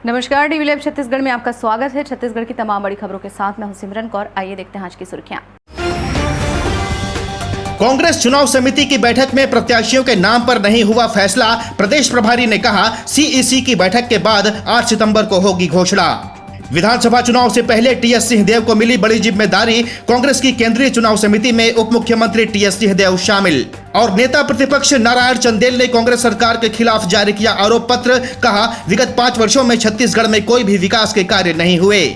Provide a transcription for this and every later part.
नमस्कार, DV live Chhattisgarh में आपका स्वागत है। छत्तीसगढ़ की तमाम बड़ी खबरों के साथ मैं हूं सिमरन कौर। आइए देखते हैं आज की सुर्खियां। कांग्रेस चुनाव समिति की बैठक में प्रत्याशियों के नाम पर नहीं हुआ फैसला। प्रदेश प्रभारी ने कहा, सीईसी की बैठक के बाद 8 सितंबर को होगी घोषणा। विधानसभा चुनाव से पहले टीएस सिंहदेव को मिली बड़ी जिम्मेदारी। कांग्रेस की केंद्रीय चुनाव समिति में उप मुख्यमंत्री टीएस सिंहदेव शामिल। और नेता प्रतिपक्ष नारायण चंदेल ने कांग्रेस सरकार के खिलाफ जारी किया आरोप पत्र। कहा, विगत 5 वर्षों में छत्तीसगढ़ में कोई भी विकास के कार्य नहीं हुए।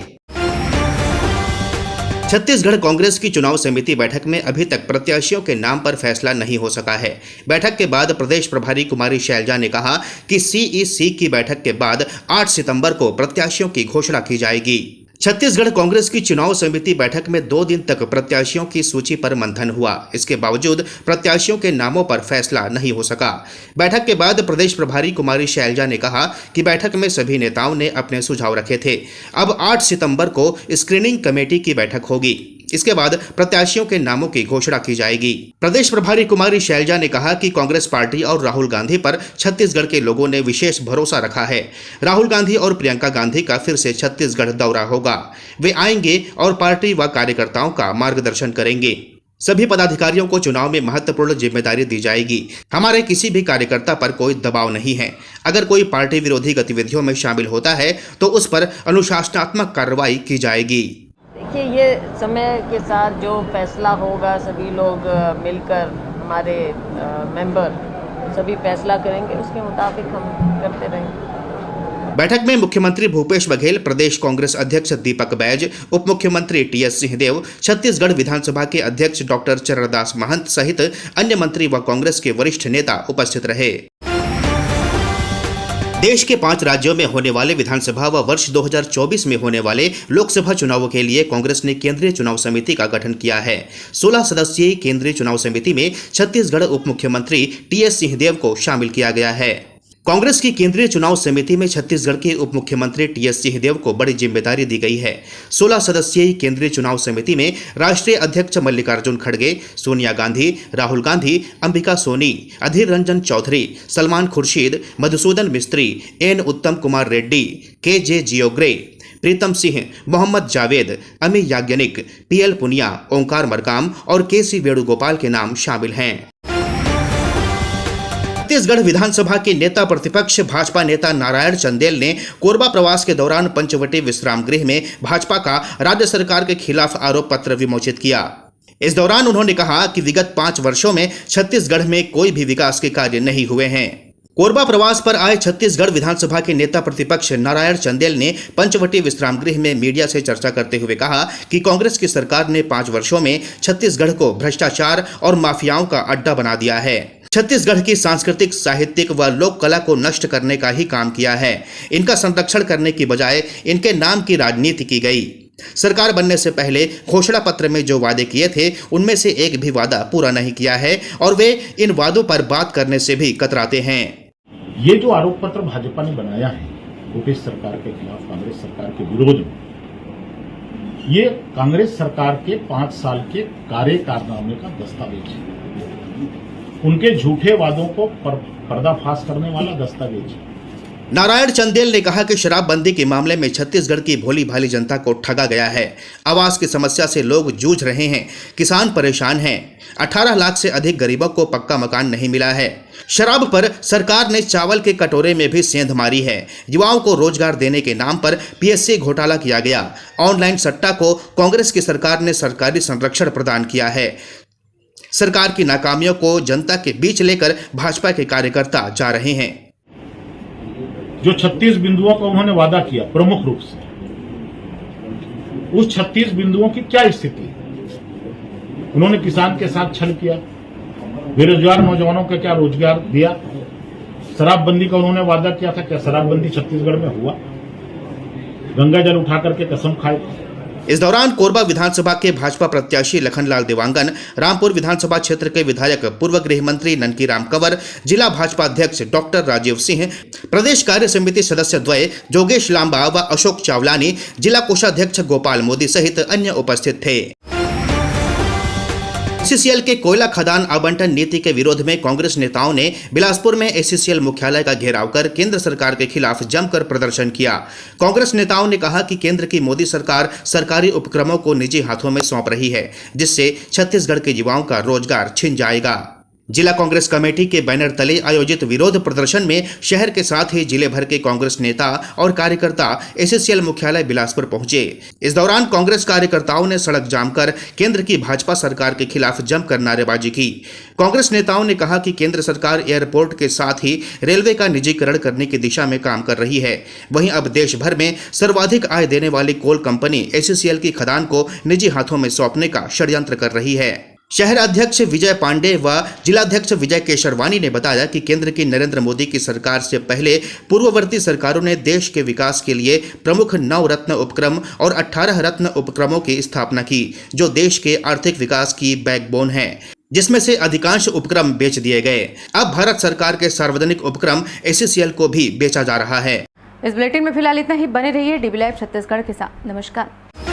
छत्तीसगढ़ कांग्रेस की चुनाव समिति बैठक में अभी तक प्रत्याशियों के नाम पर फैसला नहीं हो सका है। बैठक के बाद प्रदेश प्रभारी कुमारी शैलजा ने कहा कि सीईसी की बैठक के बाद 8 सितंबर को प्रत्याशियों की घोषणा की जाएगी। छत्तीसगढ़ कांग्रेस की चुनाव समिति बैठक में 2 दिन तक प्रत्याशियों की सूची पर मंथन हुआ। इसके बावजूद प्रत्याशियों के नामों पर फैसला नहीं हो सका। बैठक के बाद प्रदेश प्रभारी कुमारी शैलजा ने कहा कि बैठक में सभी नेताओं ने अपने सुझाव रखे थे। अब 8 सितंबर को स्क्रीनिंग कमेटी की बैठक होगी। इसके बाद प्रत्याशियों के नामों की घोषणा की जाएगी। प्रदेश प्रभारी कुमारी शैलजा ने कहा कि कांग्रेस पार्टी और राहुल गांधी पर छत्तीसगढ़ के लोगों ने विशेष भरोसा रखा है। राहुल गांधी और प्रियंका गांधी का फिर से छत्तीसगढ़ दौरा होगा। वे आएंगे और पार्टी व कार्यकर्ताओं का मार्गदर्शन करेंगे। सभी पदाधिकारियों को चुनाव में महत्वपूर्ण जिम्मेदारी दी जाएगी। हमारे किसी भी कार्यकर्ता पर कोई दबाव नहीं है। अगर कोई पार्टी विरोधी गतिविधियों में शामिल होता है तो उस पर अनुशासनात्मक कार्रवाई की जाएगी। देखिए, ये समय के साथ जो फैसला होगा, सभी लोग मिलकर हमारे मेंबर सभी फैसला करेंगे, उसके मुताबिक हम करते रहेंगे। बैठक में मुख्यमंत्री भूपेश बघेल, प्रदेश कांग्रेस अध्यक्ष दीपक बैज, उप मुख्यमंत्री टीएस सिंहदेव, छत्तीसगढ़ विधानसभा के अध्यक्ष डॉक्टर चरणदास महंत सहित अन्य मंत्री व कांग्रेस के वरिष्ठ नेता उपस्थित रहे। देश के 5 राज्यों में होने वाले विधानसभा व वर्ष 2024 में होने वाले लोकसभा चुनावों के लिए कांग्रेस ने केंद्रीय चुनाव समिति का गठन किया है। 16 सदस्यीय केंद्रीय चुनाव समिति में छत्तीसगढ़ उप मुख्यमंत्री टीएस सिंहदेव को शामिल किया गया है। कांग्रेस की केंद्रीय चुनाव समिति में छत्तीसगढ़ के उप मुख्यमंत्री टीएस सिंहदेव को बड़ी जिम्मेदारी दी गई है। 16 सदस्यीय केंद्रीय चुनाव समिति में राष्ट्रीय अध्यक्ष मल्लिकार्जुन खड़गे, सोनिया गांधी, राहुल गांधी, अंबिका सोनी, अधीर रंजन चौधरी, सलमान खुर्शीद, मधुसूदन मिस्त्री, एन उत्तम कुमार रेड्डी, के.जे. जियोग्रे, प्रीतम सिंह, मोहम्मद जावेद, अमी याज्ञनिक, पीएल पुनिया, ओंकार मरकाम और के.सी. वेणुगोपाल के नाम शामिल हैं। छत्तीसगढ़ विधानसभा के नेता प्रतिपक्ष भाजपा नेता नारायण चंदेल ने कोरबा प्रवास के दौरान पंचवटी विश्राम गृह में भाजपा का राज्य सरकार के खिलाफ आरोप पत्र विमोचित किया। इस दौरान उन्होंने कहा कि विगत 5 वर्षों में छत्तीसगढ़ में कोई भी विकास के कार्य नहीं हुए हैं। कोरबा प्रवास पर आए छत्तीसगढ़ विधानसभा के नेता प्रतिपक्ष नारायण चंदेल ने पंचवटी विश्राम गृह में मीडिया से चर्चा करते हुए कहा कि कांग्रेस की सरकार ने 5 वर्षों में छत्तीसगढ़ को भ्रष्टाचार और माफियाओं का अड्डा बना दिया है। छत्तीसगढ़ की सांस्कृतिक, साहित्यिक व लोक कला को नष्ट करने का ही काम किया है। इनका संरक्षण करने की बजाय इनके नाम की राजनीति की गई। सरकार बनने से पहले घोषणा पत्र में जो वादे किए थे उनमें से एक भी वादा पूरा नहीं किया है और वे इन वादों पर बात करने से भी कतराते हैं। ये जो आरोप पत्र भाजपा ने बनाया है भूपेश सरकार के खिलाफ, कांग्रेस सरकार के विरोध में, ये कांग्रेस सरकार के 5 साल के कार्य कारनामे का दस्तावेज है। उनके झूठे वादों को पर्दाफाश करने वाला दस्तावेज है। नारायण चंदेल ने कहा कि शराबबंदी के मामले में छत्तीसगढ़ की भोली भाली जनता को ठगा गया है। आवास की समस्या से लोग जूझ रहे हैं, किसान परेशान हैं। 18 लाख से अधिक गरीबों को पक्का मकान नहीं मिला है। शराब पर सरकार ने चावल के कटोरे में भी सेंध मारी है। युवाओं को रोजगार देने के नाम पर पीएससी घोटाला किया गया। ऑनलाइन सट्टा को कांग्रेस की सरकार ने सरकारी संरक्षण प्रदान किया है। सरकार की नाकामियों को जनता के बीच लेकर भाजपा के कार्यकर्ता जा रहे हैं। जो 36 बिंदुओं का उन्होंने वादा किया प्रमुख रूप से, उस 36 बिंदुओं की क्या स्थिति है? उन्होंने किसान के साथ छल किया, बेरोजगार नौजवानों को क्या रोजगार दिया? शराबबंदी का उन्होंने वादा किया था, क्या शराबबंदी छत्तीसगढ़ में हुआ? गंगा जल उठा करके कसम खाए। इस दौरान कोरबा विधानसभा के भाजपा प्रत्याशी लखनलाल देवांगन, रामपुर विधानसभा क्षेत्र के विधायक पूर्व गृह मंत्री ननकीराम कंवर, जिला भाजपा अध्यक्ष डॉक्टर राजीव सिंह, प्रदेश कार्य समिति सदस्य द्वय जोगेश लांबा व अशोक चावलानी, जिला कोषाध्यक्ष गोपाल मोदी सहित अन्य उपस्थित थे। एचसीसीएल के कोयला खदान आवंटन नीति के विरोध में कांग्रेस नेताओं ने बिलासपुर में एचसीसीएल मुख्यालय का घेराव कर केंद्र सरकार के खिलाफ जमकर प्रदर्शन किया। कांग्रेस नेताओं ने कहा कि केंद्र की मोदी सरकार सरकारी उपक्रमों को निजी हाथों में सौंप रही है, जिससे छत्तीसगढ़ के युवाओं का रोजगार छिन जाएगा। जिला कांग्रेस कमेटी के बैनर तले आयोजित विरोध प्रदर्शन में शहर के साथ ही जिले भर के कांग्रेस नेता और कार्यकर्ता एचसीसीएल मुख्यालय बिलासपुर पहुंचे। इस दौरान कांग्रेस कार्यकर्ताओं ने सड़क जाम कर केंद्र की भाजपा सरकार के खिलाफ जमकर नारेबाजी की। कांग्रेस नेताओं ने कहा कि केंद्र सरकार एयरपोर्ट के साथ ही रेलवे का निजीकरण करने की दिशा में काम कर रही है। वहीं अब देश भर में सर्वाधिक आय देने वाली कोल कंपनी एचसीसीएल की खदान को निजी हाथों में सौंपने का षड्यंत्र कर रही है। शहर अध्यक्ष विजय पांडे व जिलाध्यक्ष विजय केशरवानी ने बताया कि केंद्र की नरेंद्र मोदी की सरकार से पहले पूर्ववर्ती सरकारों ने देश के विकास के लिए प्रमुख 9 रत्न उपक्रम और 18 रत्न उपक्रमों की स्थापना की, जो देश के आर्थिक विकास की बैकबोन है, जिसमें से अधिकांश उपक्रम बेच दिए गए। अब भारत सरकार के सार्वजनिक उपक्रम एचसीसीएल को भी बेचा जा रहा है। इस बुलेटिन में फिलहाल इतना ही। बने रहिए डीबी लाइव छत्तीसगढ़ के साथ। नमस्कार।